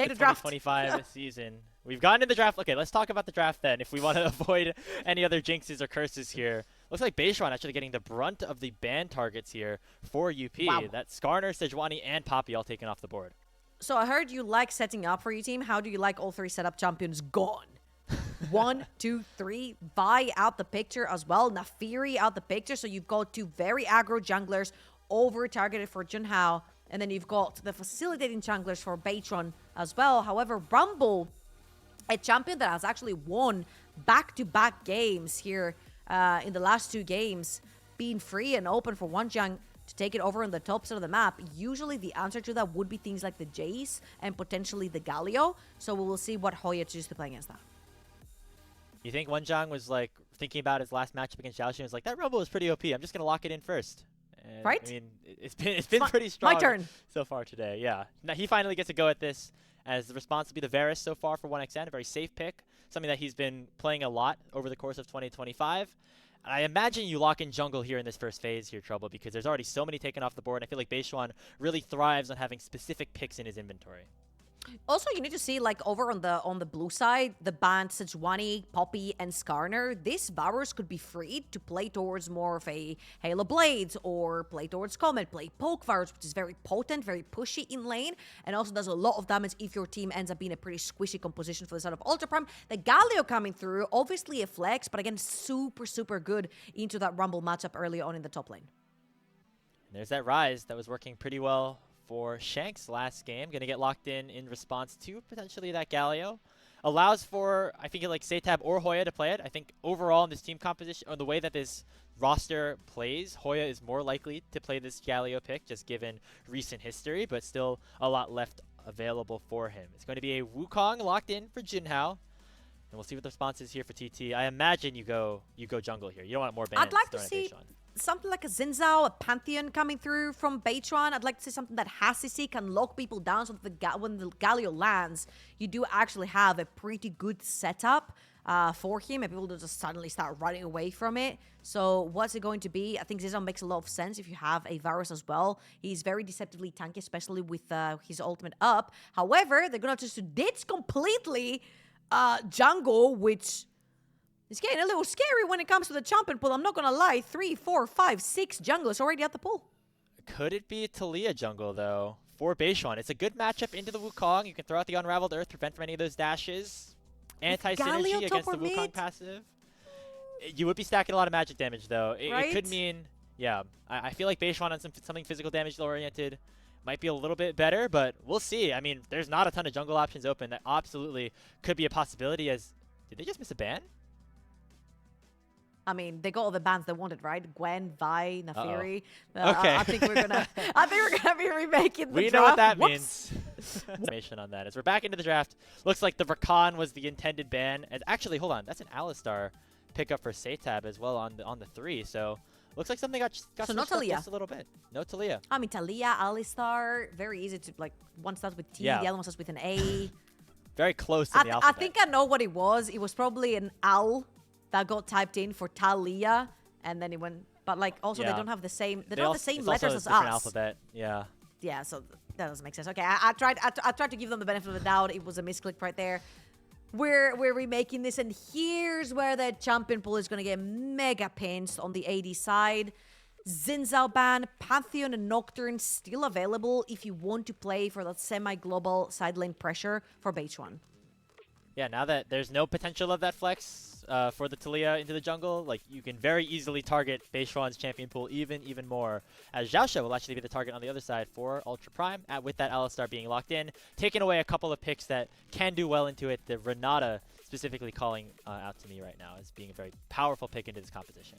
The 2025 season. We've gotten to the draft. Okay, let's talk about the draft then. If we want to avoid any other jinxes or curses here. Looks like Beichuan actually getting the brunt of the ban targets here for UP. Wow. That's Skarner, Sejuani, and Poppy all taken off the board. So I heard you like setting up for your team. How do you like all 3 setup champions gone? 1, 2, 3. Vi out the picture as well. Nafiri out the picture. So you've got 2 very aggro junglers over targeted for Junhao. And then you've got the facilitating junglers for Beichuan as well. However, Rumble, a champion that has actually won back-to-back games here in the last 2 games, being free and open for Wanjiang to take it over on the top side of the map. Usually the answer to that would be things like the Jace and potentially the Galio. So we will see what Hoya chooses to play against that. You think Wanjiang was like thinking about his last matchup against Xiaoxin and was like, that Rumble was pretty OP. I'm just going to lock it in first. And, right? I mean, it's been pretty strong my turn. So far today. Yeah. Now he finally gets to go at this as the response to be the Varus so far for 1xN. A very safe pick. Something that he's been playing a lot over the course of 2025. I imagine you lock in jungle here in this first phase here, Trouble, because there's already so many taken off the board. I feel like Beichuan really thrives on having specific picks in his inventory. Also, you need to see, like, over on the blue side, the band Sejuani, Poppy, and Skarner. This Varus could be freed to play towards more of a Halo Blades or play towards Comet, play Poke Varus, which is very potent, very pushy in lane, and also does a lot of damage if your team ends up being a pretty squishy composition for the side of Ultra Prime. The Galio coming through, obviously a flex, but again, super, super good into that Rumble matchup early on in the top lane. And there's that Rise that was working pretty well for Shanks last game. Going to get locked in response to potentially that Galio. Allows for, I think, like SeTab or Hoya to play it. I think overall in this team composition, or the way that this roster plays, Hoya is more likely to play this Galio pick, just given recent history, but still a lot left available for him. It's going to be a Wukong locked in for Junhao. And we'll see what the response is here for TT. I imagine you go jungle here. You don't want more bans. I'd like to see something like a Xin Zhao, a Pantheon coming through from Beichuan. I'd like to see something that has CC, can lock people down so that when the Galio lands, you do actually have a pretty good setup for him, and people don't just suddenly start running away from it. So what's it going to be? I think Xin Zhao makes a lot of sense if you have a Varus as well. He's very deceptively tanky, especially with his ultimate up. However, they're going to just ditch completely jungle, which is getting a little scary when it comes to the champion pool. I'm not going to lie. 3, 4, 5, 6 junglers already at the pool. Could it be Talia jungle, though, for Beichuan? It's a good matchup into the Wukong. You can throw out the Unraveled Earth, prevent from any of those dashes. Anti-synergy against the Wukong passive. You would be stacking a lot of magic damage, though. It could mean, yeah, I feel like Beichuan on something physical damage-oriented might be a little bit better, but we'll see. I mean, there's not a ton of jungle options open. That absolutely could be a possibility. As did they just miss a ban? I mean, they got all the bans they wanted, right? Gwen, Vi, Nafiri. Okay. I think we're gonna be remaking the We draft. know what that means. Information on that. As we're back into the draft, looks like the Rakan was the intended ban. And actually, hold on, that's an Alistar pickup for SeTab as well on the 3. So looks like something got so no Talia. Just a little bit. No Talia. I mean, Talia, Alistar, very easy to, like, one starts with T, the other one starts with an A. Very close to the alphabet. I think I know what it was. It was probably an Al that got typed in for Talia, and then it went. But like, also they don't have the same. They don't have the same letters as us. Alphabet. Yeah. Yeah. So that doesn't make sense. Okay, I tried to give them the benefit of the doubt. It was a misclick right there. We're remaking this, and here's where the champion pool is going to get mega pinched on the AD side. Xin Zhao ban, Pantheon and Nocturne still available if you want to play for that semi-global side lane pressure for Beichuan. Yeah, now that there's no potential of that flex for the Talia into the jungle, like, you can very easily target Beichuan's champion pool even more, as Xiaoxia will actually be the target on the other side for Ultra Prime, with that Alistar being locked in, taking away a couple of picks that can do well into it. The Renata specifically calling out to me right now as being a very powerful pick into this composition.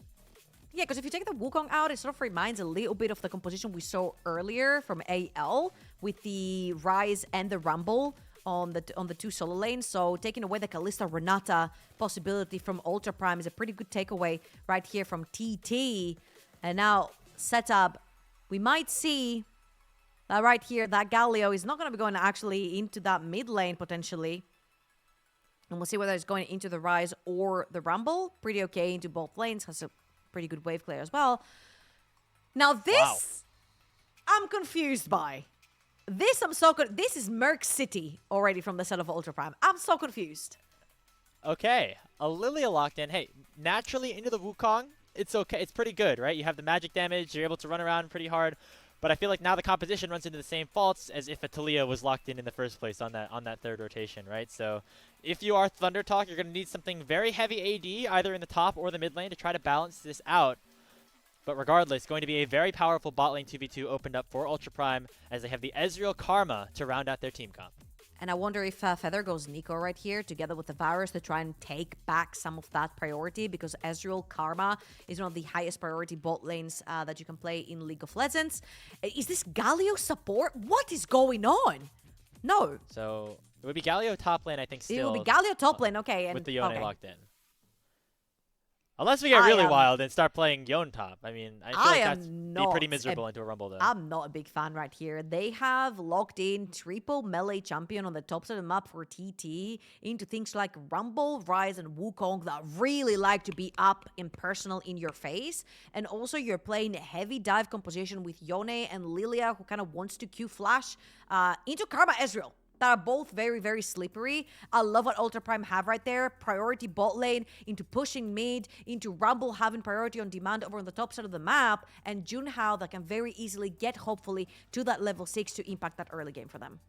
Yeah, because if you take the Wukong out, it sort of reminds a little bit of the composition we saw earlier from AL with the Rise and the Rumble on the 2 solo lanes. So taking away the Kalista Renata possibility from Ultra Prime is a pretty good takeaway right here from TT. And now SeTab, we might see that right here, that Galio is not going to be going actually into that mid lane potentially. And we'll see whether it's going into the Rise or the Rumble. Pretty okay into both lanes, has a pretty good wave clear as well. Now this, I'm confused by. This this is Merc City already from the set of Ultra Prime. I'm so confused. Okay, a Lilia locked in. Hey, naturally into the Wukong, it's okay. It's pretty good, right? You have the magic damage. You're able to run around pretty hard. But I feel like now the composition runs into the same faults as if a Talia was locked in the first place on that third rotation, right? So if you are ThunderTalk, you're going to need something very heavy AD, either in the top or the mid lane, to try to balance this out. But regardless, going to be a very powerful bot lane 2v2 opened up for Ultra Prime as they have the Ezreal Karma to round out their team comp. And I wonder if Feather goes Nico right here together with the Virus to try and take back some of that priority, because Ezreal Karma is one of the highest priority bot lanes that you can play in League of Legends. Is this Galio support? What is going on? No. So it would be Galio top lane, I think, still. It will be Galio top lane, okay. And, with the Yone okay. locked in. Unless we get really wild and start playing Yone top. I mean, I feel like that'd be pretty miserable into a Rumble, though. I'm not a big fan right here. They have locked in triple melee champion on the top side of the map for TT into things like Rumble, Rise, and Wukong that really like to be up and personal in your face. And also, you're playing heavy dive composition with Yone and Lilia, who kind of wants to Q flash into Karma Ezreal. That are both very, very slippery. I love what Ultra Prime have right there. Priority bot lane into pushing mid, into Rumble having priority on demand over on the top side of the map, and Junhao that can very easily get, hopefully, to that level 6 to impact that early game for them.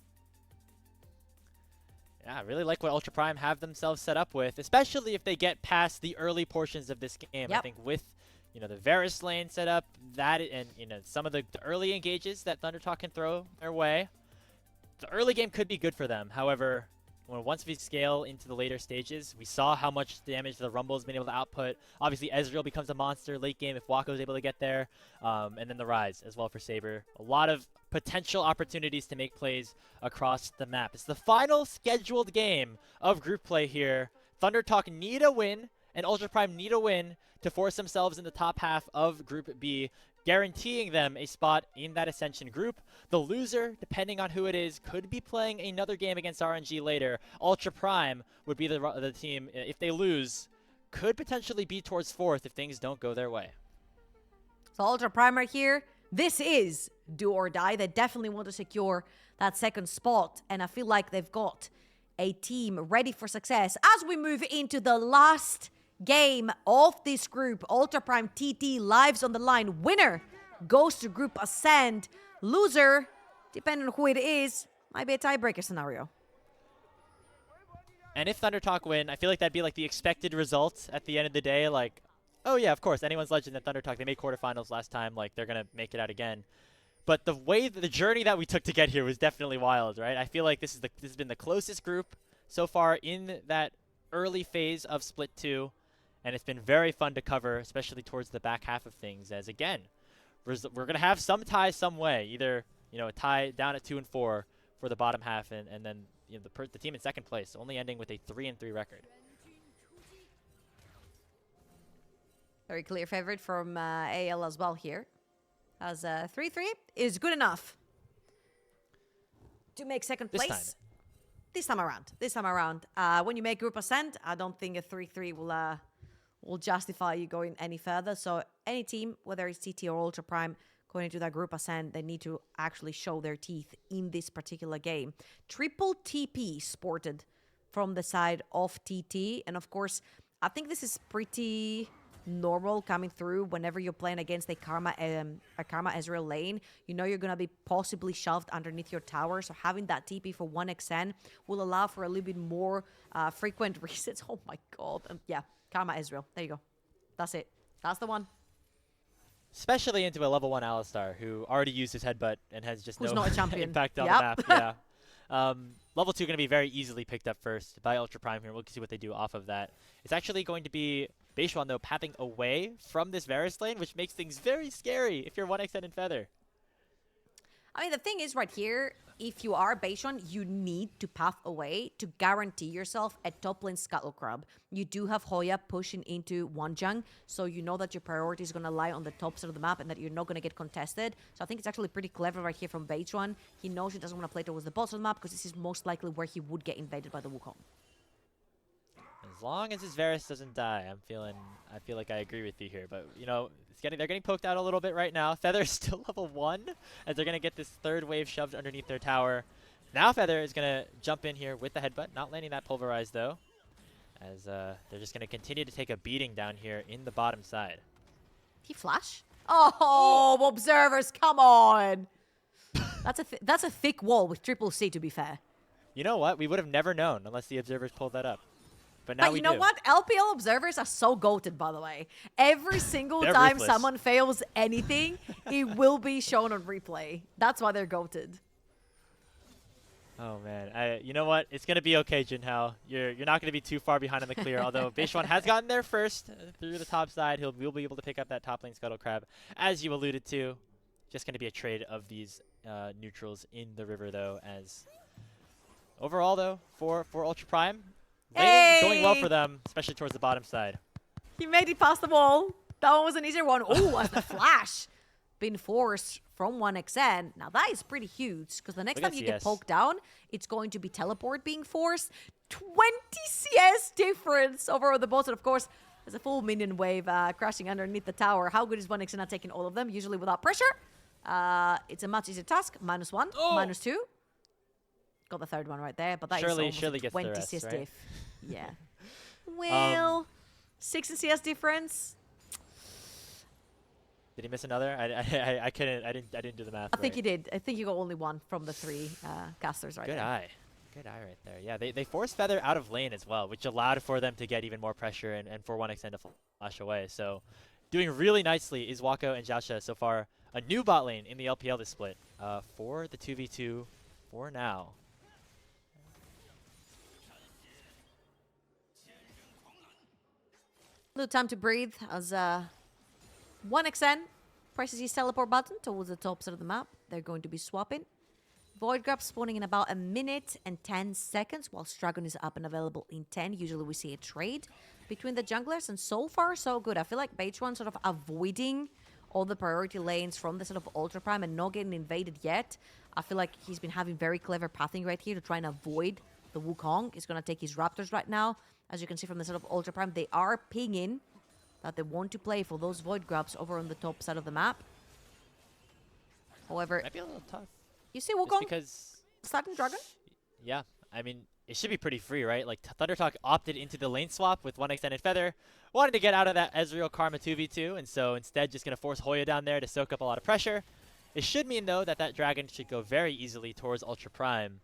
Yeah, I really like what Ultra Prime have themselves set up with, especially if they get past the early portions of this game. Yep. I think with, you know, the Varus lane set up, that and, you know, some of the early engages that ThunderTalk can throw their way, the early game could be good for them. However, once we scale into the later stages, we saw how much damage the Rumble has been able to output. Obviously, Ezreal becomes a monster late game if Wako is able to get there. And then the Rise as well for Saber. A lot of potential opportunities to make plays across the map. It's the final scheduled game of group play here. ThunderTalk need a win, and Ultra Prime need a win to force themselves in the top half of Group B, guaranteeing them a spot in that Ascension group. The loser, depending on who it is, could be playing another game against RNG later. Ultra Prime would be the team, if they lose, could potentially be towards 4th if things don't go their way. So Ultra Prime right here, this is do or die. They definitely want to secure that second spot, and I feel like they've got a team ready for success. As we move into the last game of this group, Ultra Prime TT lives on the line. Winner goes to Group Ascend. Loser, depending on who it is, might be a tiebreaker scenario. And if ThunderTalk win, I feel like that'd be like the expected result at the end of the day. Like, oh yeah, of course, anyone's legend at ThunderTalk. They made quarterfinals last time. Like, they're gonna make it out again. But the way, the journey that we took to get here was definitely wild, right? I feel like this has been the closest group so far in that early phase of Split 2. And it's been very fun to cover, especially towards the back half of things. As again, we're going to have some ties some way. Either, you know, a tie down at 2 and 4 for the bottom half, and then, you know, the team in second place only ending with a 3-3 record. Very clear favorite from AL as well here. As 3-3 is good enough to make second place. This time around. When you make Group Ascent, I don't think a 3-3 will justify you going any further. So any team, whether it's TT or Ultra Prime, going into that Group Ascent, they need to actually show their teeth in this particular game. Triple TP sported from the side of TT. And of course, I think this is pretty normal coming through whenever you're playing against a Karma Ezreal lane. You know you're going to be possibly shoved underneath your tower. So having that TP for 1xN will allow for a little bit more frequent resets. Oh my god. Yeah. Karma Ezreal. There you go. That's it. That's the one. Especially into a level 1 Alistar who already used his headbutt and has just no impact on the map. Yeah. Level 2 going to be very easily picked up first by Ultra Prime here. We'll see what they do off of that. It's actually going to be Beichuan, though, pathing away from this Varus lane, which makes things very scary if you're 1xN and Feather. I mean, the thing is right here, if you are Beichuan, you need to path away to guarantee yourself a top lane Scuttle Crab. You do have Hoya pushing into Wanjiang, so you know that your priority is going to lie on the top side of the map and that you're not going to get contested. So I think it's actually pretty clever right here from Beichuan. He knows he doesn't want to play towards the bottom of the map because this is most likely where he would get invaded by the Wukong. As long as his Varus doesn't die, I feel like I agree with you here. But, you know, they're getting poked out a little bit right now. Feather's still level 1 as they're going to get this third wave shoved underneath their tower. Now Feather is going to jump in here with the headbutt, not landing that pulverize though, as they're just going to continue to take a beating down here in the bottom side. He flash? Oh, observers, come on. That's a thick wall with triple C, to be fair. You know what? We would have never known unless the observers pulled that up. But now But you know what? LPL observers are so goated, by the way. Every single time ruthless. someone fails anything, it will be shown on replay. That's why they're goated. Oh man, you know what? It's gonna be okay, Junhao. You're not gonna be too far behind on the clear. Although Beichuan has gotten there first through the top side, will be able to pick up that top lane scuttle crab, as you alluded to. Just gonna be a trade of these neutrals in the river though. As overall though, for Ultra Prime, laning going well for them, especially towards the bottom side. He made it past the wall. That one was an easier one. Oh, as the flash been forced from 1xn. Now that is pretty huge, because the next Look time at you CS. get poked down, it's going to be teleport being forced. 20 CS difference over the boss, and of course, there's a full minion wave crashing underneath the tower. How good is 1xn at taking all of them? Usually without pressure. It's a much easier task. -1, -2. Got the third one right there, but that is almost Surely gets the 20 rest, CS right? diff. Yeah. Well, 6 in CS difference. Did he miss another? I couldn't. I didn't do the math. I think right. he did. I think you got only one from the 3 casters right Good there. eye. Good eye right there. Yeah, they forced Feather out of lane as well, which allowed for them to get even more pressure and for 1xn to flash away. So doing really nicely is Wako and Xiaosha so far. A new bot lane in the LPL this split for the 2v2 for now. Little time to breathe as 1xn presses his teleport button towards the top side of the map. They're going to be swapping. Void Grab spawning in about 1 minute and 10 seconds, whilst Dragon is up and available in 10. Usually we see a trade between the junglers, and so far so good. I feel like Beichuan sort of avoiding all the priority lanes from the sort of Ultra Prime and not getting invaded yet. I feel like he's been having very clever pathing right here to try and avoid the Wukong. He's going to take his Raptors right now. As you can see from the sort of Ultra Prime, they are pinging that they want to play for those Void Grabs over on the top side of the map. However, Might be a little tough. you see Just Wukong because, starting Dragon? yeah, I mean, it should be pretty free, right? Like, ThunderTalk opted into the lane swap with 1xn and Feather. Wanted to get out of that Ezreal Karma 2v2, and so instead just going to force Hoya down there to soak up a lot of pressure. It should mean, though, that Dragon should go very easily towards Ultra Prime.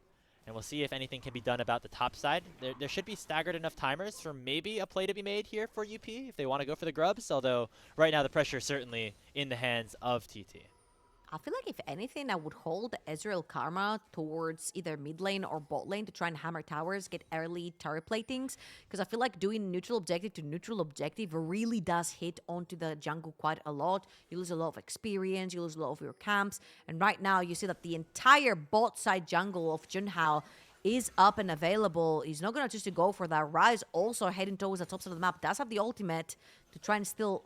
And we'll see if anything can be done about the top side. There should be staggered enough timers for maybe a play to be made here for UP if they want to go for the grubs, although right now the pressure is certainly in the hands of TT. I feel like if anything, I would hold Ezreal Karma towards either mid lane or bot lane to try and hammer towers, get early turret platings, because I feel like doing neutral objective to neutral objective really does hit onto the jungle quite a lot. You lose a lot of experience, you lose a lot of your camps, and right now you see that the entire bot side jungle of Junhao is up and available. He's not going to choose to go for that. Rise also heading towards the top side of the map, does have the ultimate to try and still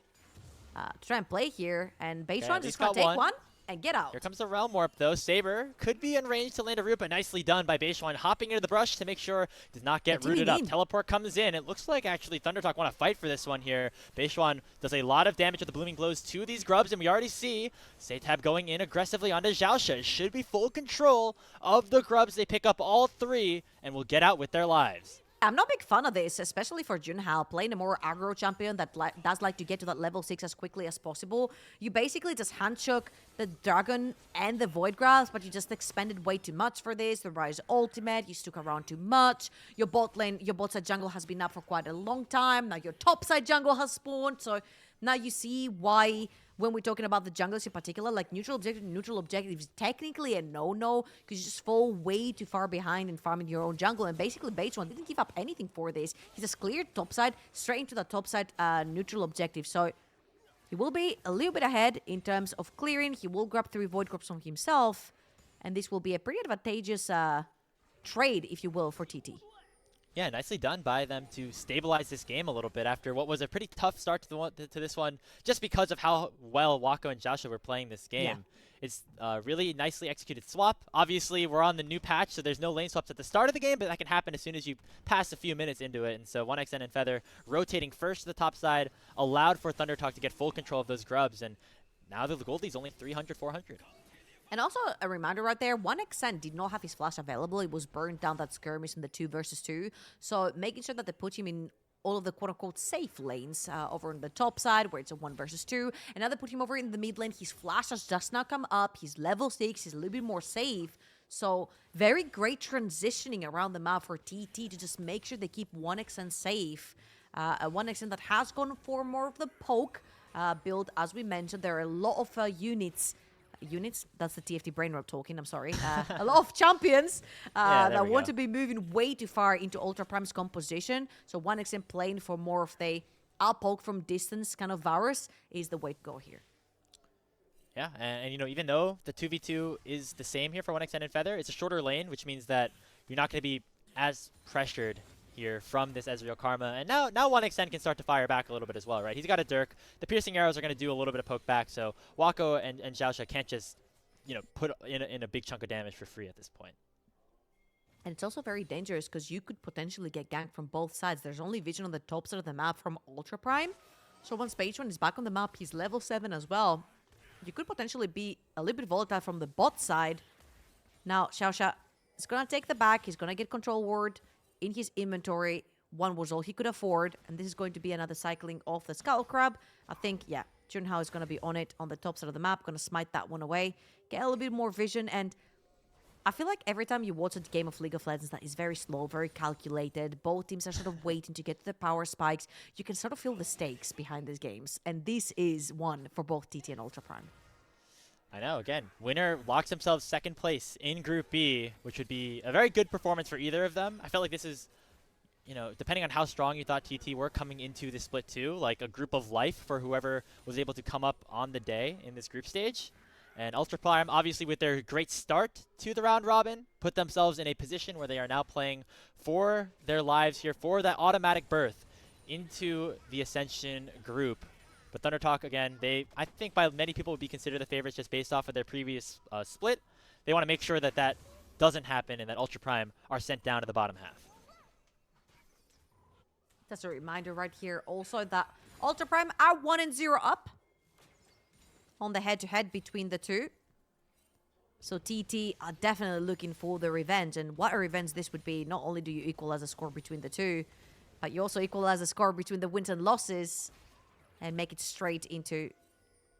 try and play here, and Beichuan just going to take one and get out. Here comes the Realm Warp, though. Saber could be in range to land a root, but nicely done by Beichuan, hopping into the brush to make sure does not get rooted up. Teleport comes in. It looks like actually ThunderTalk want to fight for this one here. Beichuan does a lot of damage with the Blooming Blows to these grubs, and we already see SeTab going in aggressively onto Xiaosha. It should be full control of the grubs. They pick up all 3 and will get out with their lives. I'm not a big fan of this, especially for Junhao, playing a more aggro champion that does like to get to that level 6 as quickly as possible. You basically just handshook the Dragon and the Void Grabs, but you just expended way too much for this. The Rise ultimate, you stuck around too much. Your bot side jungle has been up for quite a long time. Now your top side jungle has spawned, so now you see why when we're talking about the junglers in particular, like neutral objective is technically a no-no because you just fall way too far behind in farming your own jungle. And basically, Beichuan didn't give up anything for this. He just cleared topside, straight into the topside neutral objective. So he will be a little bit ahead in terms of clearing. He will grab 3 Void Grabs on himself. And this will be a pretty advantageous trade, if you will, for TT. Yeah, nicely done by them to stabilize this game a little bit after what was a pretty tough start to this one, just because of how well Wako and Joshua were playing this Yeah. game. It's a really nicely executed swap. Obviously, we're on the new patch, so there's no lane swaps at the start of the game, but that can happen as soon as you pass a few minutes into it. And so 1xN and Feather rotating first to the top side allowed for ThunderTalk to get full control of those grubs, and now the gold lead's only 300, 400. And also a reminder right there, 1xN did not have his flash available. It was burned down that skirmish in the 2 versus 2. So making sure that they put him in all of the quote-unquote safe lanes over on the top side where it's a 1 versus 2. And now they put him over in the mid lane. His flash has just now come up. He's level 6. He's a little bit more safe. So very great transitioning around the map for TT to just make sure they keep 1xN safe. A 1xN that has gone for more of the poke build. As we mentioned, there are a lot of units, that's the TFT brain rot talking, I'm sorry. A lot of champions that want to be moving way too far into Ultra Prime's composition. So 1xN playing for more of the I'll poke from distance kind of Varus is the way to go here. Yeah, and you know, even though the 2v2 is the same here for 1xN and Feather, it's a shorter lane, which means that you're not going to be as pressured here from this Ezreal Karma. And now 1xN can start to fire back a little bit as well, right? He's got a Dirk. The piercing arrows are going to do a little bit of poke back, so Wako and Xiaoxia can't just, you know, put in a big chunk of damage for free at this point. And it's also very dangerous because you could potentially get ganked from both sides. There's only vision on the top side of the map from Ultra Prime. So once Beichuan is back on the map, he's level 7 as well. You could potentially be a little bit volatile from the bot side. Now, Xiaoxia is going to take the back. He's going to get control ward in his inventory. 1 was all he could afford. And this is going to be another cycling of the Skull Crab. I think, yeah, Junhao is going to be on it on the top side of the map. Going to smite that one away. Get a little bit more vision. And I feel like every time you watch a game of League of Legends that is very slow, very calculated, both teams are sort of waiting to get to the power spikes, you can sort of feel the stakes behind these games. And this is one for both TT and Ultra Prime. I know, again, winner locks themselves second place in Group B, which would be a very good performance for either of them. I felt like this is, you know, depending on how strong you thought TT were coming into the split 2, like a group of life for whoever was able to come up on the day in this group stage. And Ultra Prime, obviously with their great start to the round robin, put themselves in a position where they are now playing for their lives here, for that automatic berth into the Ascension group. But ThunderTalk, again, I think by many people would be considered the favorites just based off of their previous split. They want to make sure that that doesn't happen and that Ultra Prime are sent down to the bottom half. That's a reminder right here also that Ultra Prime are 1-0 up on the head-to-head between the two. So TT are definitely looking for the revenge. And what a revenge this would be. Not only do you equalize a score between the two, but you also equalize a score between the wins and losses and make it straight into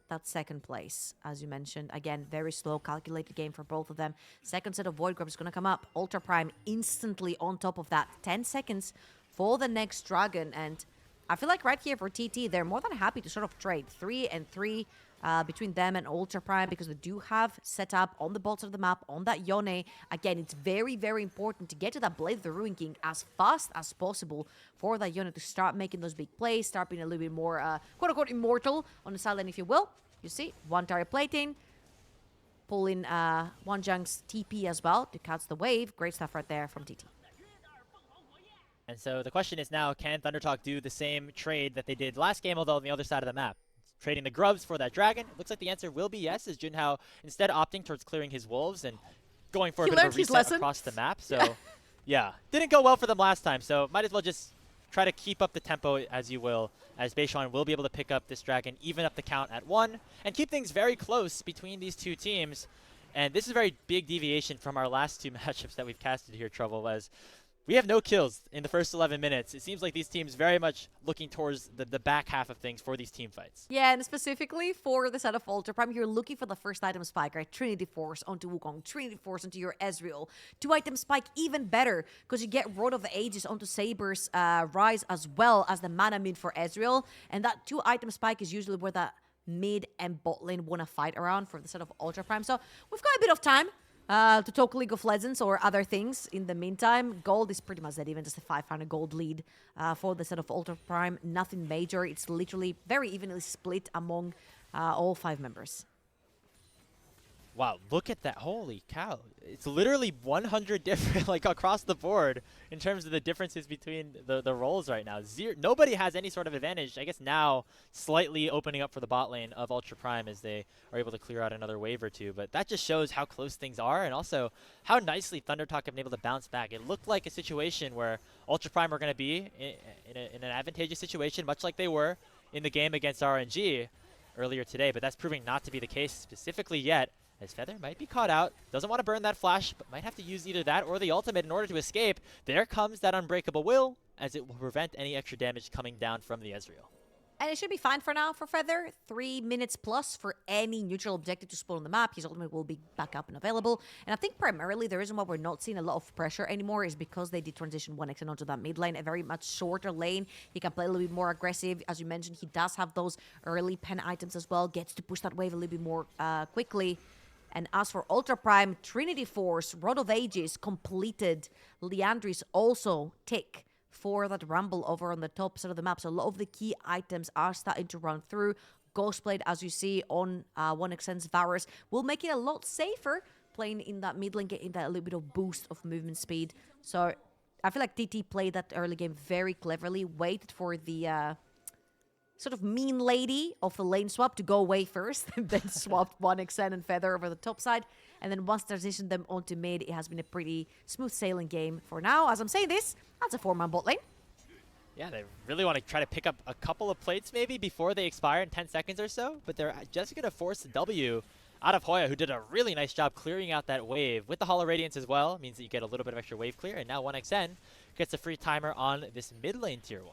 that second place. As you mentioned, again, very slow, calculated game for both of them. Second set of Void Grubs is going to come up. Ultra Prime instantly on top of that. 10 seconds for the next Dragon. And I feel like right here for TT, they're more than happy to sort of trade 3 and 3 between them and Ultra Prime because they do have SeTab on the bottom of the map, on that Yone. Again, it's very, very important to get to that Blade of the Ruin King as fast as possible for that Yone to start making those big plays, start being a little bit more, quote-unquote, immortal on the side lane, if you will. You see, one turret plating, pull in one Junk's TP as well to catch the wave. Great stuff right there from TT. And so the question is now, can ThunderTalk do the same trade that they did last game, although on the other side of the map? Trading the grubs for that dragon? It looks like the answer will be yes, as Junhao instead opting towards clearing his wolves and going for a bit of a reset across the map. So, yeah, didn't go well for them last time, so might as well just try to keep up the tempo as you will, as Beichuan will be able to pick up this dragon, even up the count at 1, and keep things very close between these two teams. And this is a very big deviation from our last 2 matchups that we've casted here, Trouble, as we have no kills in the first 11 minutes. It seems like these teams very much looking towards the back half of things for these team fights. Yeah, and specifically for the set of Ultra Prime, you're looking for the first item spike, right? Trinity Force onto Wukong, Trinity Force onto your Ezreal. 2-item spike even better because you get Road of the Ages onto Saber's Rise as well as the mana mid for Ezreal. And that 2-item spike is usually where the mid and bot lane want to fight around for the set of Ultra Prime. So we've got a bit of time to talk League of Legends or other things. In the meantime, gold is pretty much that, even just a 500 gold lead for the set of Ultra Prime. Nothing major. It's literally very evenly split among all 5 members. Wow, look at that. Holy cow. It's literally 100 different, like, across the board in terms of the differences between the roles right now. Nobody has any sort of advantage. I guess now slightly opening up for the bot lane of Ultra Prime as they are able to clear out another wave or two. But that just shows how close things are and also how nicely ThunderTalk have been able to bounce back. It looked like a situation where Ultra Prime were going to be in an advantageous situation, much like they were in the game against RNG earlier today. But that's proving not to be the case specifically yet, as Feather might be caught out. Doesn't want to burn that flash, but might have to use either that or the ultimate in order to escape. There comes that Unbreakable Will, as it will prevent any extra damage coming down from the Ezreal. And it should be fine for now for Feather. 3 minutes plus for any neutral objective to spawn on the map. His ultimate will be back up and available. And I think primarily the reason why we're not seeing a lot of pressure anymore is because they did transition 1xN onto that mid lane, a very much shorter lane. He can play a little bit more aggressive. As you mentioned, he does have those early pen items as well. Gets to push that wave a little bit more quickly. And as for Ultra Prime, Trinity Force, Rod of Ages completed. Leandris also tick for that Rumble over on the top side of the map. So a lot of the key items are starting to run through. Ghostblade, as you see on 1xN's Varus, will make it a lot safer playing in that mid lane, getting that a little bit of boost of movement speed. So I feel like TT played that early game very cleverly, waited for the sort of mean lady of the lane swap to go away first, and then swapped 1xN and Feather over the top side. And then once transitioned them onto mid, it has been a pretty smooth sailing game for now. As I'm saying this, that's a 4-man bot lane. Yeah, they really want to try to pick up a couple of plates maybe before they expire in 10 seconds or so, but they're just going to force the W out of Hoya, who did a really nice job clearing out that wave. With the Hollow Radiance as well, means that you get a little bit of extra wave clear, and now 1xN gets a free timer on this mid lane tier 1.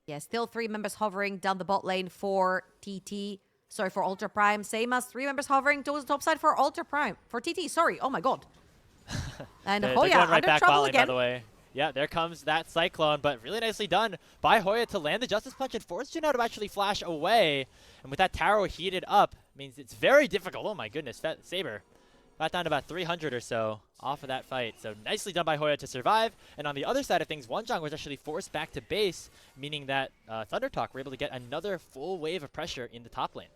Yeah, still 3 members hovering down the bot lane for TT. Sorry, for Ultra Prime. Same as 3 members hovering towards the top side for Ultra Prime. For TT, sorry. Oh my god. And they're Hoya going right under back trouble bot lane, again. by the way. Yeah, there comes that Cyclone, but really nicely done by Hoya to land the Justice Punch and force Junhao to actually flash away. And with that tower heated up, means it's very difficult. Oh my goodness, Saber got down to about 300 or so off of that fight. So nicely done by Hoya to survive. And on the other side of things, Wonjong was actually forced back to base, meaning that ThunderTalk were able to get another full wave of pressure in the top lane.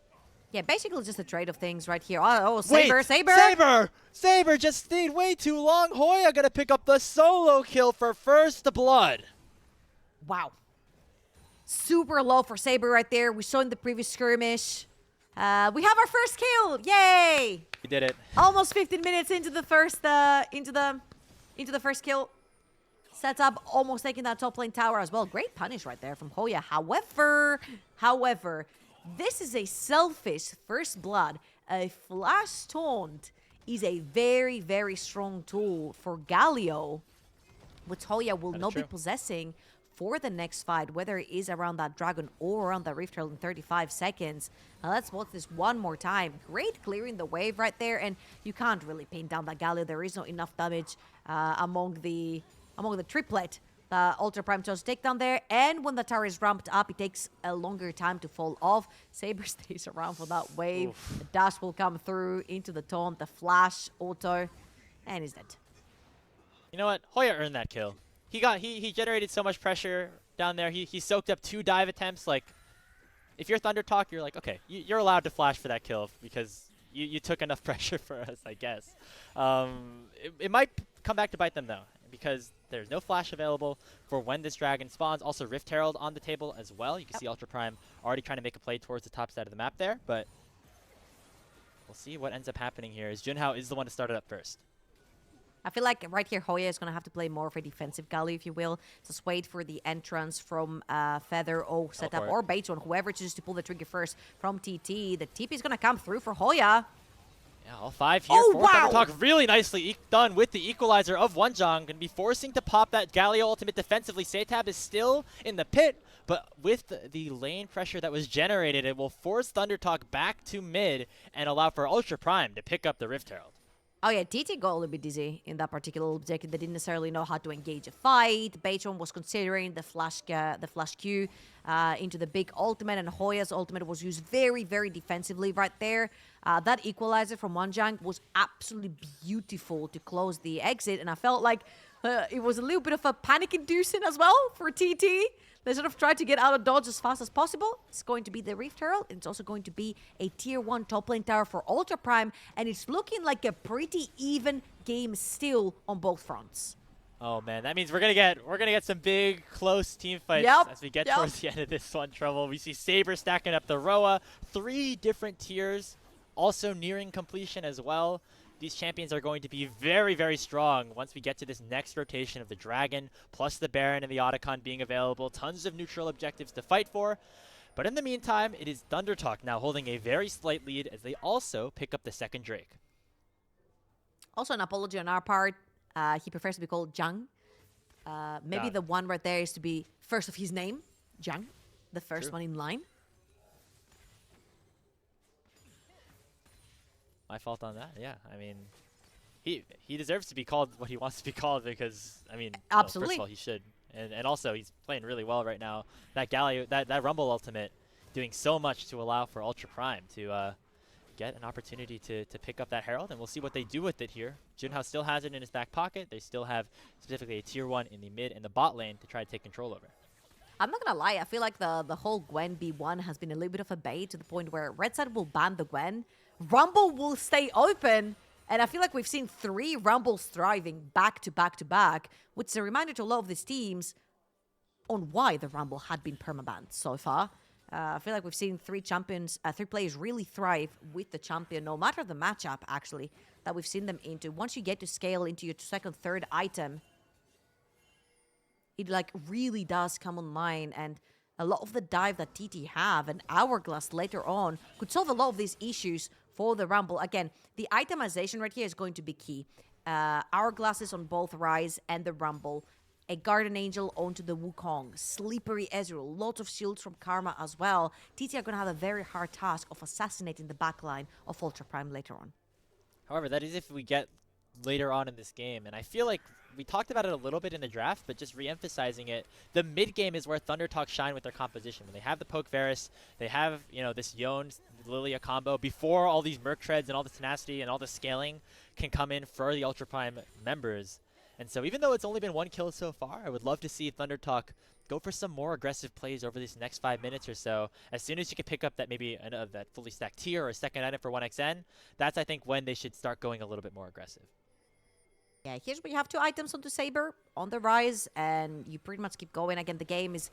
Yeah, basically just a trade of things right here. Oh, Saber, Wait, Saber! Saber! Saber just stayed way too long. Hoya gonna pick up the solo kill for first blood. Wow. Super low for Saber right there. We saw in the previous skirmish. We have our first kill! Yay! We did it. Almost 15 minutes into the first into the first kill. SeTab almost taking that top lane tower as well. Great punish right there from Hoya. However, this is a selfish first blood. A flash taunt is a very, very strong tool for Galio, which Hoya will not be possessing for the next fight, whether it is around that dragon or around that Rift Herald in 35 seconds. Now let's watch this one more time. Great clearing the wave right there, and you can't really pin down that Galio. There is not enough damage among the triplet. The Ultra Prime chose take down there, and when the tower is ramped up, it takes a longer time to fall off. Saber stays around for that wave. Oof. The dash will come through into the taunt, the flash, auto, and he's dead. You know what? Hoya earned that kill. He generated so much pressure down there. He soaked up 2 dive attempts. Like, if you're ThunderTalk, you're like, okay, you're allowed to flash for that kill because you took enough pressure for us, I guess. It might come back to bite them, though, because there's no flash available for when this dragon spawns. Also, Rift Herald on the table as well. You can see Ultra Prime already trying to make a play towards the top side of the map there, but we'll see what ends up happening here, as Junhao is the one to start it up first. I feel like right here, Hoya is going to have to play more of a defensive Galio, if you will. Just wait for the entrance from Feather or SeTab or Beichuan, whoever chooses to pull the trigger first from TT. The TP is going to come through for Hoya. Yeah, all 5 here for ThunderTalk. Really nicely done with the equalizer of Wonjong. Going to be forcing to pop that Galio ultimate defensively. SeTab is still in the pit, but with the lane pressure that was generated, it will force ThunderTalk back to mid and allow for Ultra Prime to pick up the Rift Herald. Oh yeah, TT got a little bit dizzy in that particular objective. They didn't necessarily know how to engage a fight. Beichuan was considering the flash Q into the big ultimate, and Hoya's ultimate was used very, very defensively right there. That equalizer from Wonjong was absolutely beautiful to close the exit, and I felt like It was a little bit of a panic-inducing as well for TT. They sort of tried to get out of dodge as fast as possible. It's going to be the Rift Herald. It's also going to be a tier 1 top lane tower for Ultra Prime. And it's looking like a pretty even game still on both fronts. Oh man, that means we're gonna get some big close team fights as we get towards the end of this one, Trouble. We see Saber stacking up the Roa, 3 different tiers, also nearing completion as well. These champions are going to be very, very strong once we get to this next rotation of the Dragon, plus the Baron and the Otacon being available. Tons of neutral objectives to fight for. But in the meantime, it is ThunderTalk now holding a very slight lead as they also pick up the second Drake. Also an apology on our part. He prefers to be called Jung. Maybe the one right there is to be first of his name, Jung, the first one in line. My fault on that, yeah. I mean, he deserves to be called what he wants to be called because, I mean, absolutely. First of all, he should. And also, he's playing really well right now. That Galio, that Rumble ultimate doing so much to allow for Ultra Prime to get an opportunity to pick up that Herald, and we'll see what they do with it here. Junhao still has it in his back pocket. They still have specifically a tier 1 in the mid and the bot lane to try to take control over. I'm not gonna lie, I feel like the whole Gwen B1 has been a little bit of a bait to the point where Red Side will ban the Gwen, Rumble will stay open, and I feel like we've seen 3 Rumbles thriving back to back to back, which is a reminder to a lot of these teams on why the Rumble had been permabanned so far. I feel like we've seen 3 players really thrive with the champion, no matter the matchup, actually, that we've seen them into. Once you get to scale into your second, third item, it like really does come online, and a lot of the dive that TT have and Hourglass later on could solve a lot of these issues for the Rumble. Again, the itemization right here is going to be key. Hourglasses on both Rise and the Rumble. A Guardian Angel onto the Wukong. Slippery Ezreal. Lots of shields from Karma as well. TT are going to have a very hard task of assassinating the backline of Ultra Prime later on. However, that is if we get later on in this game. And I feel like we talked about it a little bit in the draft, but just re-emphasizing it, the mid game is where ThunderTalk shine with their composition. When they have the Poke Varus, they have, you know, this Yone Lilia combo before all these Merc Treads and all the tenacity and all the scaling can come in for the Ultra Prime members. And so even though it's only been 1 kill so far, I would love to see ThunderTalk go for some more aggressive plays over these next 5 minutes or so. As soon as you can pick up that maybe that fully stacked tier or a second item for 1xN, that's I think when they should start going a little bit more aggressive. Yeah, here's where you have 2 items onto Saber on the Rise, and you pretty much keep going. Again, the game is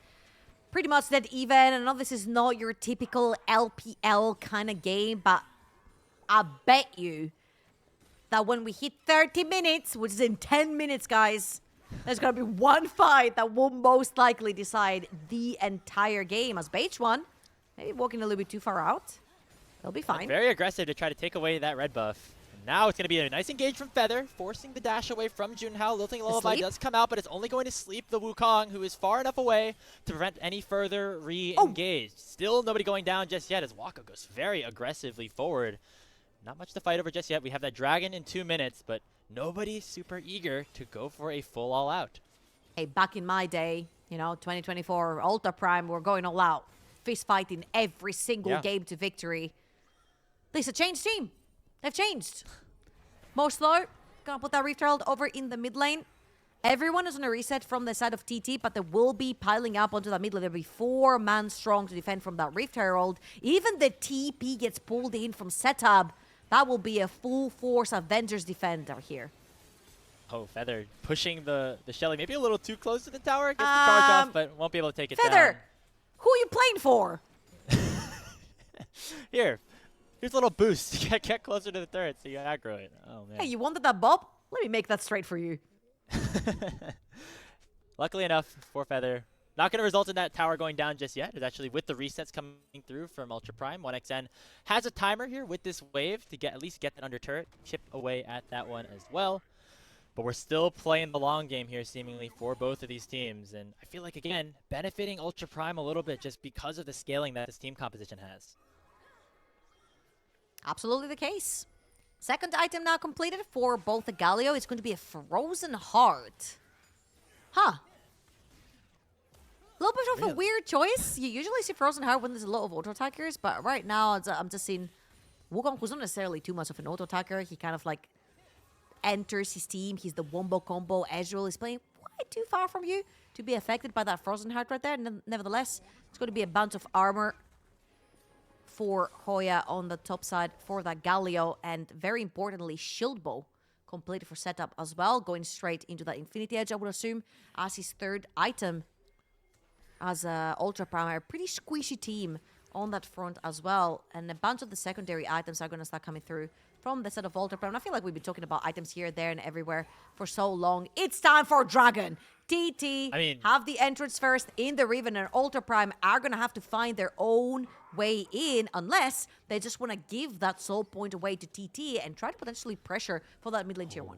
pretty much dead even. I know this is not your typical LPL kind of game, but I bet you that when we hit 30 minutes, which is in 10 minutes, guys, there's going to be 1 fight that will most likely decide the entire game. As Beichuan, maybe walking a little bit too far out. They'll be fine. Very aggressive to try to take away that red buff. And now it's going to be a nice engage from Feather, forcing the dash away from Junhao. Lilting Lullaby does come out, but it's only going to sleep the Wukong, who is far enough away to prevent any further re-engage. Still nobody going down just yet as Wako goes very aggressively forward. Not much to fight over just yet. We have that dragon in 2 minutes, but nobody super eager to go for a full all-out. Hey, back in my day, you know, 2024, Ultra Prime, we're going all out. Fist fighting every single game to victory. This is a changed team. They've changed. Moslo, gonna put that Rift Herald over in the mid lane. Everyone is on a reset from the side of TT, but they will be piling up onto that mid lane. There'll be 4 man strong to defend from that Rift Herald. Even the TP gets pulled in from SeTab. That will be a full force Avengers defender here. Oh, Feather pushing the Shelly maybe a little too close to the tower. Gets the charge off, but won't be able to take it down. Feather, who are you playing for? Here's a little boost. Get closer to the turret so you aggro it. Oh, man. Hey, you wanted that bob? Let me make that straight for you. Luckily enough for Feather, not going to result in that tower going down just yet. It's actually with the resets coming through from Ultra Prime. 1xN has a timer here with this wave to at least get that under turret, chip away at that one as well. But we're still playing the long game here seemingly for both of these teams. And I feel like, again, benefiting Ultra Prime a little bit just because of the scaling that this team composition has. Absolutely the case. Second item now completed for both the Galio. It's going to be a Frozen Heart. Huh. A little bit of a weird choice. You usually see Frozen Heart when there's a lot of auto-attackers, but right now I'm just seeing Wukong, who's not necessarily too much of an auto-attacker. He kind of like enters his team. He's the wombo combo. Ezreal is playing way too far from you to be affected by that Frozen Heart right there. Nevertheless, it's going to be a bounce of armor for Hoya on the top side for that Galio. And very importantly, Shield Bow completed for SeTab as well. Going straight into that Infinity Edge, I would assume, as his third item as Ultra Prime. A pretty squishy team on that front as well. And a bunch of the secondary items are going to start coming through from the set of Ultra Prime. I feel like we've been talking about items here, there, and everywhere for so long. It's time for Dragon. TT have the entrance first in the Riven, and Ultra Prime are going to have to find their own way in unless they just want to give that soul point away to TT and try to potentially pressure for that mid lane tier 1.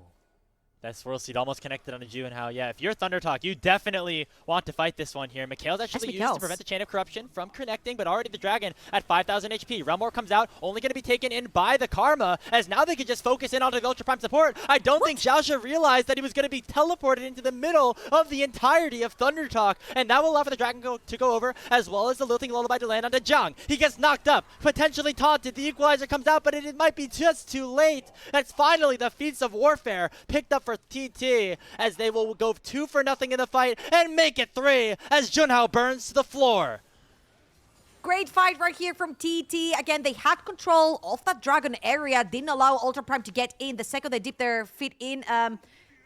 That swirl seed almost connected on a Junhao. Yeah, if you're ThunderTalk, you definitely want to fight this one here. Mikhail's actually used to prevent the Chain of Corruption from connecting, but already the Dragon at 5,000 HP. Realmore comes out, only going to be taken in by the Karma, as now they can just focus in onto the Ultra Prime support. I don't think Xiaosha realized that he was going to be teleported into the middle of the entirety of ThunderTalk, and that will allow for the Dragon to go over, as well as the Lilting Lullaby to land onto Zhang. He gets knocked up, potentially taunted. The Equalizer comes out, but it might be just too late. That's finally the Feats of Warfare picked up for TT, as they will go 2-0 in the fight and make it 3 as Junhao burns to the floor. Great fight right here from TT. Again, they had control of that Dragon area, didn't allow Ultra Prime to get in. The second they dipped their feet in, I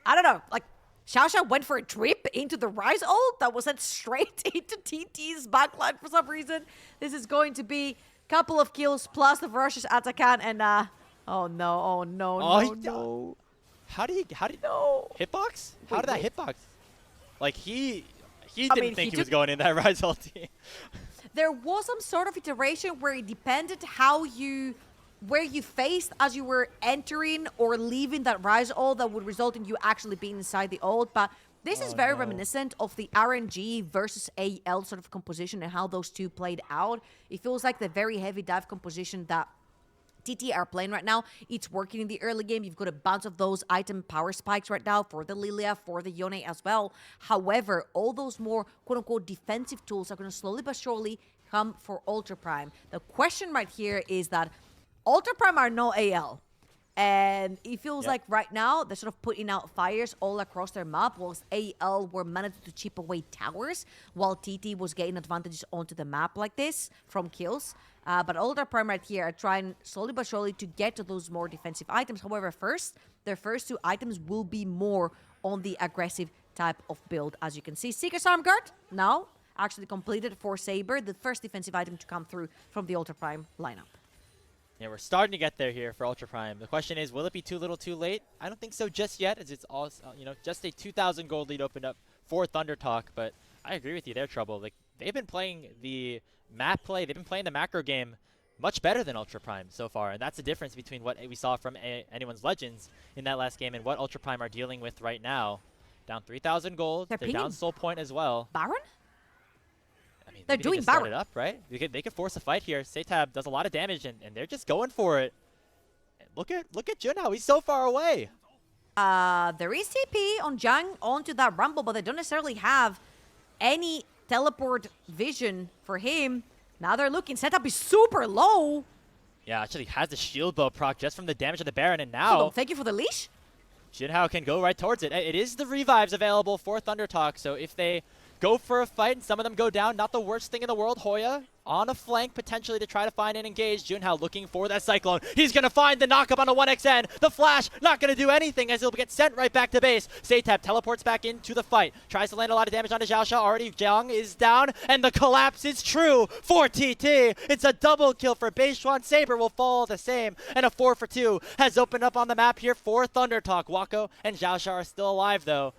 don't know, like Xiaosha went for a trip into the Rise ult that was sent straight into TT's backline for some reason. This is going to be a couple of kills plus the ferocious Atakan, and oh no. How did hitbox? How did that hitbox? Like he didn't think he was going in that Rise ulti. There was some sort of iteration where it depended where you faced as you were entering or leaving that Rise ult that would result in you actually being inside the ult. But this is very reminiscent of the RNG versus AL sort of composition and how those two played out. It feels like the very heavy dive composition that TT are playing right now. It's working in the early game. You've got a bunch of those item power spikes right now for the Lilia, for the Yone as well. However, all those more quote-unquote defensive tools are going to slowly but surely come for Ultra Prime. The question right here is that Ultra Prime are no AL. And it feels like right now they're sort of putting out fires all across their map, whilst AL were managed to chip away towers, while TT was getting advantages onto the map like this from kills. But Ultra Prime right here are trying slowly but surely to get to those more defensive items. However, their first two items will be more on the aggressive type of build. As you can see, Seeker's Arm Guard now actually completed for Saber, the first defensive item to come through from the Ultra Prime lineup. Yeah, we're starting to get there here for Ultra Prime. The question is, will it be too little too late? I don't think so just yet, as it's all, just a 2,000 gold lead opened up for ThunderTalk, but I agree with you there, Trouble. Like, they've been playing the map play, they've been playing the macro game much better than Ultra Prime so far, and that's the difference between what we saw from Anyone's Legends in that last game and what Ultra Prime are dealing with right now. Down 3,000 gold, they're down soul point as well. Baron? I mean, they're doing Baron. Start it up, right? They could force a fight here. SeTab does a lot of damage, and they're just going for it. And look at Junhao, he's so far away. There is TP on Zhang onto that Rumble, but they don't necessarily have any teleport vision for him. Now they're looking. SeTab is super low. Yeah, actually has the shield bow proc just from the damage of the Baron, and now... Hold on, thank you for the leash. Junhao can go right towards it. It is the revives available for ThunderTalk, so if they go for a fight and some of them go down, not the worst thing in the world. Hoya on a flank potentially to try to find and engage. Junhao looking for that Cyclone. He's going to find the knockup on a 1xN. The flash not going to do anything as he'll get sent right back to base. SeTab teleports back into the fight. Tries to land a lot of damage onto Xiaosha. Already Zhang is down and the collapse is true for TT. It's a double kill for Beichuan. Saber will fall the same, and a 4-for-2 has opened up on the map here for ThunderTalk. Wako and Xiaosha are still alive though.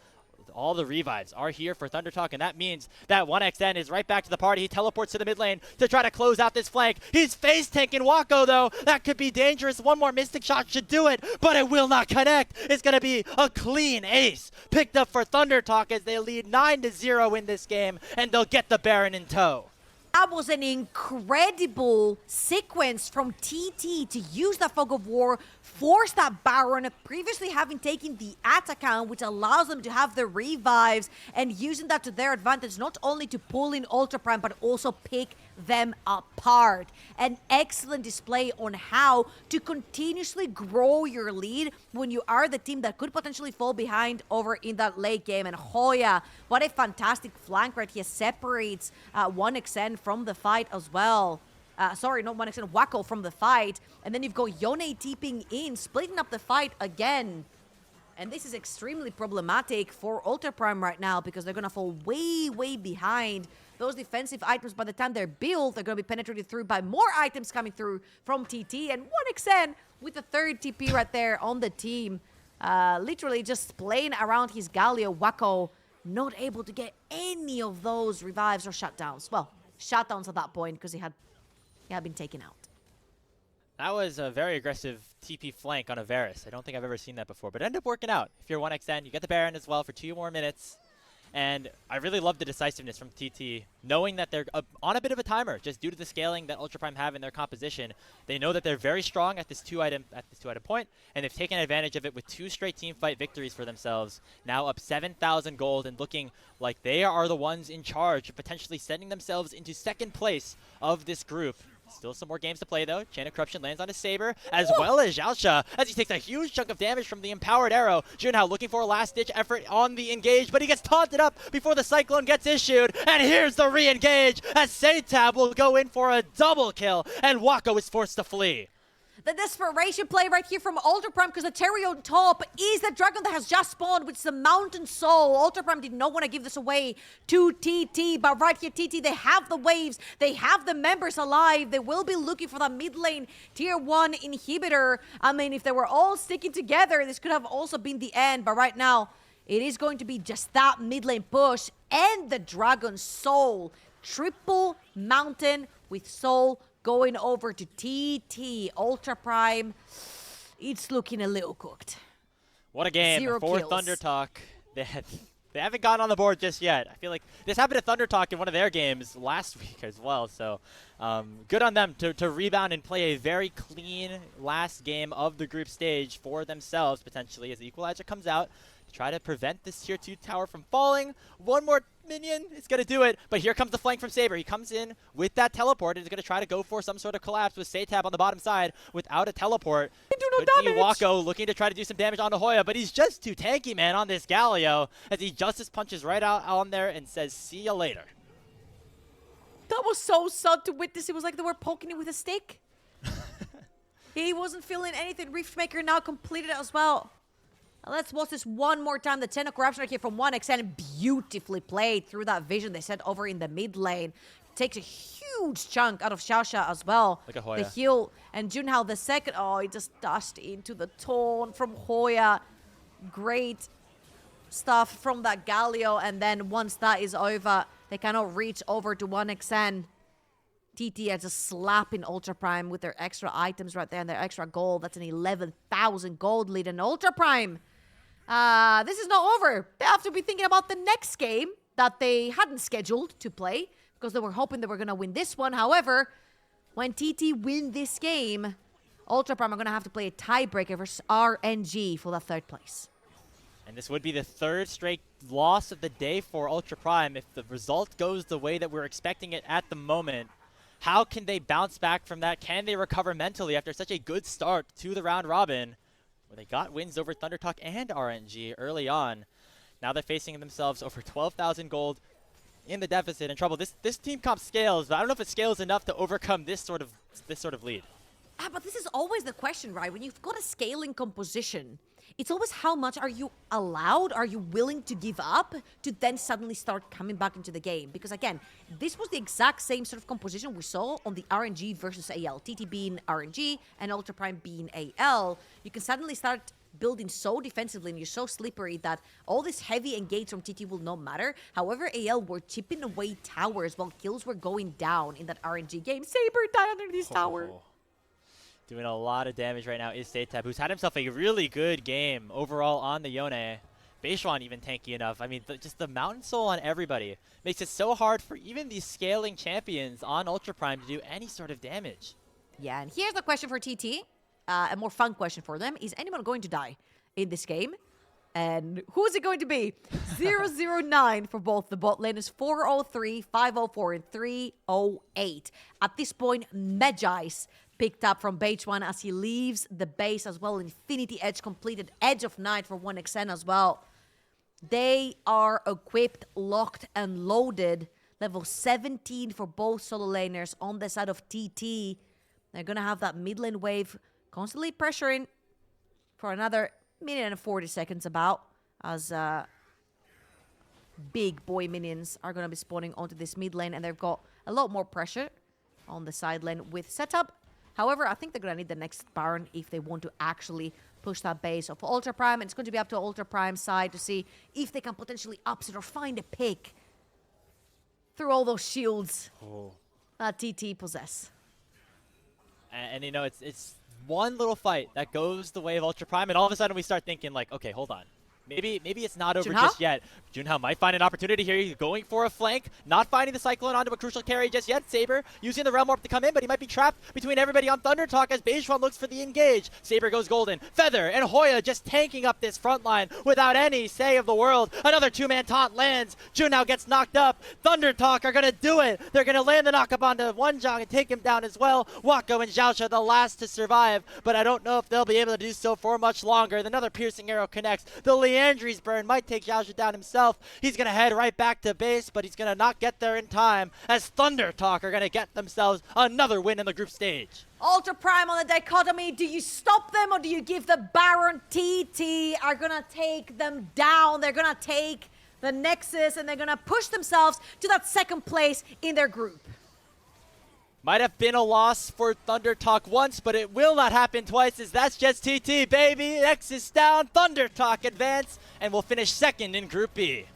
All the revives are here for ThunderTalk, and that means that 1xN is right back to the party. He teleports to the mid lane to try to close out this flank. He's face tanking Wako, though. That could be dangerous. One more Mystic Shot should do it, but it will not connect. It's going to be a clean ace picked up for ThunderTalk as they lead 9-0 in this game, and they'll get the Baron in tow. That was an incredible sequence from TT to use the Fog of War force that Baron, previously having taken the account, which allows them to have the revives and using that to their advantage, not only to pull in Ultra Prime, but also pick them apart. An excellent display on how to continuously grow your lead when you are the team that could potentially fall behind over in that late game. And Hoya, what a fantastic flank right here, separates 1xN from the fight as well. Sorry, not 1xN, Wako from the fight. And then you've got Yone TPing in, splitting up the fight again. And this is extremely problematic for Ultra Prime right now because they're going to fall way, way behind. Those defensive items, by the time they're built, they're going to be penetrated through by more items coming through from TT. And 1xN with the third TP right there on the team. Literally just playing around his Galio. Wako not able to get any of those revives or shutdowns. Well, shutdowns at that point because he had been taken out. That was a very aggressive TP flank on a Varus. I don't think I've ever seen that before, but it ended up working out. If you're 1xN, you get the Baron as well for 2 more minutes. And I really love the decisiveness from TT, knowing that they're on a bit of a timer, just due to the scaling that Ultra Prime have in their composition. They know that they're very strong at this two-item point, and they've taken advantage of it with 2 straight team fight victories for themselves. Now up 7,000 gold and looking like they are the ones in charge of potentially sending themselves into second place of this group. Still some more games to play, though. Chain of Corruption lands on a Saber, as well as Xiaosha, as he takes a huge chunk of damage from the Empowered Arrow. Junhao looking for a last-ditch effort on the engage, but he gets taunted up before the Cyclone gets issued. And here's the re-engage, as SeTab will go in for a double kill, and Wako is forced to flee. The desperation play right here from Ultra Prime, because the Terry on top is the dragon that has just spawned, which is the Mountain Soul. Ultra Prime did not want to give this away to TT, but right here, TT, they have the waves, they have the members alive, they will be looking for that mid lane tier 1 inhibitor. I mean, if they were all sticking together, this could have also been the end, but right now, it is going to be just that mid lane push and the Dragon Soul. Triple Mountain with Soul going over to TT. Ultra Prime, it's looking a little cooked. What a game 0 for kills. ThunderTalk. They haven't gotten on the board just yet. I feel like this happened to ThunderTalk in one of their games last week as well. So good on them to rebound and play a very clean last game of the group stage for themselves, potentially, as the Equalizer comes out to try to prevent this tier 2 tower from falling. One more minion is going to do it, but here comes the flank from Saber. He comes in with that teleport and is going to try to go for some sort of collapse with SeTab on the bottom side without a teleport. Could be Wako looking to try to do some damage on Hoya, but he's just too tanky, man, on this Galio, as he Justice punches right out on there and says, see ya later. That was so sad to witness. It was like they were poking him with a stick. He wasn't feeling anything. Riftmaker now completed it as well. Let's watch this one more time. The 10 of Corruption right here from 1xN, beautifully played through that vision they set over in the mid lane. Takes a huge chunk out of Xiaosha as well. Look at Hoya. The heal, and Junhao the second. Oh, he just dashed into the taunt from Hoya. Great stuff from that Galio, and then once that is over, they cannot reach over to 1xN. TT are just slapping Ultra Prime with their extra items right there and their extra gold. That's an 11,000 gold lead. And Ultra Prime, this is not over. They have to be thinking about the next game that they hadn't scheduled to play because they were hoping they were going to win this one. However, when TT win this game, Ultra Prime are going to have to play a tiebreaker versus RNG for the 3rd place. And this would be the 3rd straight loss of the day for Ultra Prime. If the result goes the way that we're expecting it at the moment, how can they bounce back from that? Can they recover mentally after such a good start to the round robin, where they got wins over ThunderTalk and RNG early on? Now they're facing themselves over 12,000 gold in the deficit and trouble. This team comp scales, but I don't know if it scales enough to overcome this sort of lead. But this is always the question, right? When you've got a scaling composition, it's always how much are you allowed, are you willing to give up to then suddenly start coming back into the game? Because again, this was the exact same sort of composition we saw on the RNG versus AL. TT being RNG and Ultra Prime being AL. You can suddenly start building so defensively and you're so slippery that all this heavy engage from TT will not matter. However, AL were chipping away towers while kills were going down in that RNG game. Saber died under this tower. Doing a lot of damage right now is SeTab, who's had himself a really good game overall on the Yone. Beichuan even tanky enough. I mean, just the Mountain Soul on everybody makes it so hard for even these scaling champions on Ultra Prime to do any sort of damage. Yeah, and here's the question for TT. a more fun question for them. Is anyone going to die in this game? And who is it going to be? 009 for both the bot laners, 403, 504, and 308. At this point, Medjai's picked up from Beichuan as he leaves the base as well. Infinity Edge completed, Edge of Night for 1xN as well. They are equipped, locked, and loaded. Level 17 for both solo laners on the side of TT. They're going to have that mid lane wave constantly pressuring for another minute and 40 seconds about, as big boy minions are going to be spawning onto this mid lane, and they've got a lot more pressure on the side lane with SeTab. However, I think they're going to need the next Baron if they want to actually push that base of Ultra Prime. And it's going to be up to Ultra Prime side to see if they can potentially upset or find a pick through all those shields that TT possess. And you know, it's one little fight that goes the way of Ultra Prime, and all of a sudden we start thinking like, okay, hold on. Maybe it's not over Junhao? just yet. Junhao might find an opportunity here. He's going for a flank, not finding the Cyclone onto a crucial carry just yet. Saber using the Realm Warp to come in, but he might be trapped between everybody on ThunderTalk as Beichuan looks for the engage. Saber goes golden. Feather and Hoya just tanking up this front line without any say of the world. Another two-man taunt lands. Junhao gets knocked up. ThunderTalk are going to do it. They're going to land the knock-up onto one Jong and take him down as well. Wako and Zhaosha the last to survive, but I don't know if they'll be able to do so for much longer. Another piercing arrow connects. The Leandry's burn might take Zhaosha down himself. He's going to head right back to base, but he's going to not get there in time as ThunderTalk are going to get themselves another win in the group stage. Ultra Prime on the dichotomy. Do you stop them or do you give the Baron? TT are going to take them down. They're going to take the Nexus and they're going to push themselves to that second place in their group. Might have been a loss for ThunderTalk once, but it will not happen twice, as that's just TT, baby. Nexus down, ThunderTalk advance, and will finish second in Group B.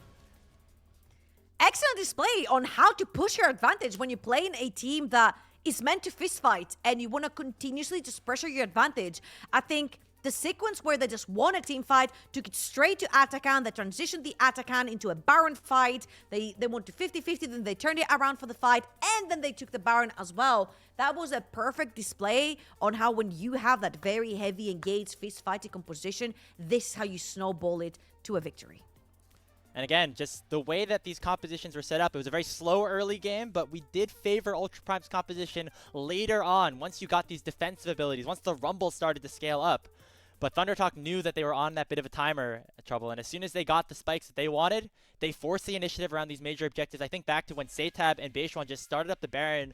Excellent display on how to push your advantage when you play in a team that is meant to fistfight and you want to continuously just pressure your advantage. I think the sequence where they just won a team fight, took it straight to Atakan, they transitioned the Atakan into a Baron fight, they went to 50-50, then they turned it around for the fight, and then they took the Baron as well. That was a perfect display on how when you have that very heavy engaged fist fighting composition, this is how you snowball it to a victory. And again, just the way that these compositions were set up, it was a very slow early game, but we did favor Ultra Prime's composition later on, once you got these defensive abilities, once the Rumble started to scale up. But ThunderTalk knew that they were on that bit of a timer trouble, and as soon as they got the spikes that they wanted, they forced the initiative around these major objectives. I think back to when SeTab and Beichuan just started up the Baron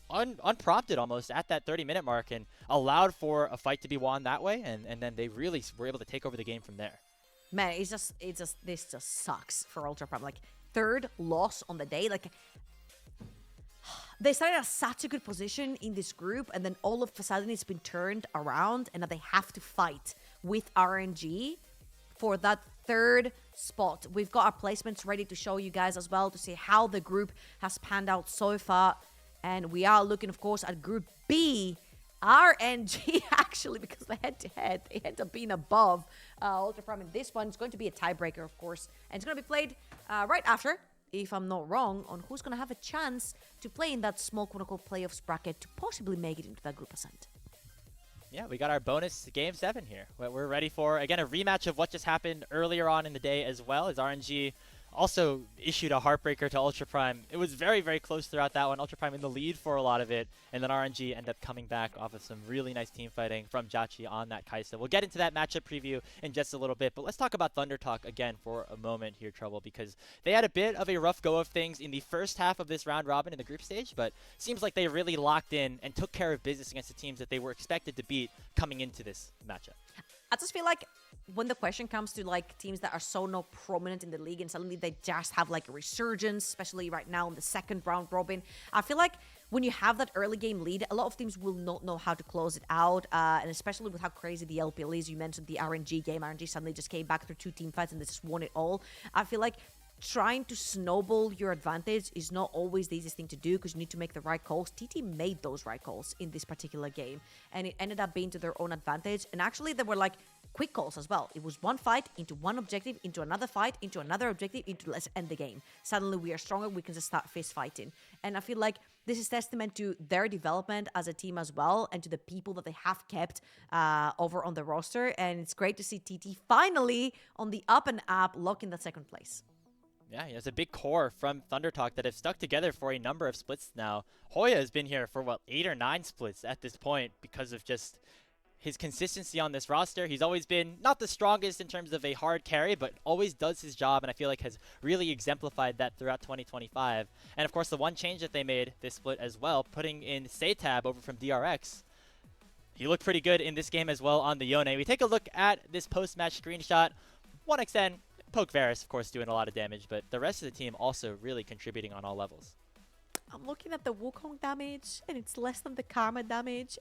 unprompted almost at that 30-minute mark and allowed for a fight to be won that way, and then they really were able to take over the game from there. Man, this just sucks for Ultra Prime. Like, third loss on the day. Like, they started at such a good position in this group, and then all of a sudden it's been turned around, and now they have to fight with RNG for that third spot. We've got our placements ready to show you guys as well to see how the group has panned out so far. And we are looking, of course, at Group B. RNG, actually, because the head-to-head, they end up being above Ultra Prime in this one. It's going to be a tiebreaker, of course, and it's going to be played right after, if I'm not wrong, on who's going to have a chance to play in that small quote-unquote playoffs bracket to possibly make it into that group ascent. Yeah, we got our bonus Game 7 here. We're ready for, again, a rematch of what just happened earlier on in the day as well, as RNG also issued a heartbreaker to Ultra Prime. It was very, very close throughout that one. Ultra Prime in the lead for a lot of it, and then RNG ended up coming back off of some really nice team fighting from Jachi on that Kaisa. We'll get into that matchup preview in just a little bit, but let's talk about ThunderTalk again for a moment here, Trouble, because they had a bit of a rough go of things in the first half of this round robin in the group stage, but seems like they really locked in and took care of business against the teams that they were expected to beat coming into this matchup. I just feel like when the question comes to like teams that are so not prominent in the league and suddenly they just have like a resurgence, especially right now in the second round robin, I feel like when you have that early game lead, a lot of teams will not know how to close it out, and especially with how crazy the LPL is. You mentioned the RNG game. RNG suddenly just came back through 2 team fights and they just won it all. I feel like trying to snowball your advantage is not always the easiest thing to do because you need to make the right calls. TT made those right calls in this particular game, and it ended up being to their own advantage. And actually, they were like quick calls as well. It was one fight into one objective, into another fight, into another objective, into let's end the game. Suddenly we are stronger, we can just start fist fighting. And I feel like this is testament to their development as a team as well, and to the people that they have kept over on the roster. And it's great to see TT finally on the up and up, locking that second place. Yeah, he has a big core from ThunderTalk that have stuck together for a number of splits now. Hoya has been here for, what, 8 or 9 splits at this point because of just his consistency on this roster. He's always been not the strongest in terms of a hard carry, but always does his job, and I feel like has really exemplified that throughout 2025. And of course, the one change that they made this split as well, putting in SeTab over from DRX. He looked pretty good in this game as well on the Yone. We take a look at this post-match screenshot. 1xN, Poke Varus, of course, doing a lot of damage, but the rest of the team also really contributing on all levels. I'm looking at the Wukong damage, and it's less than the Karma damage,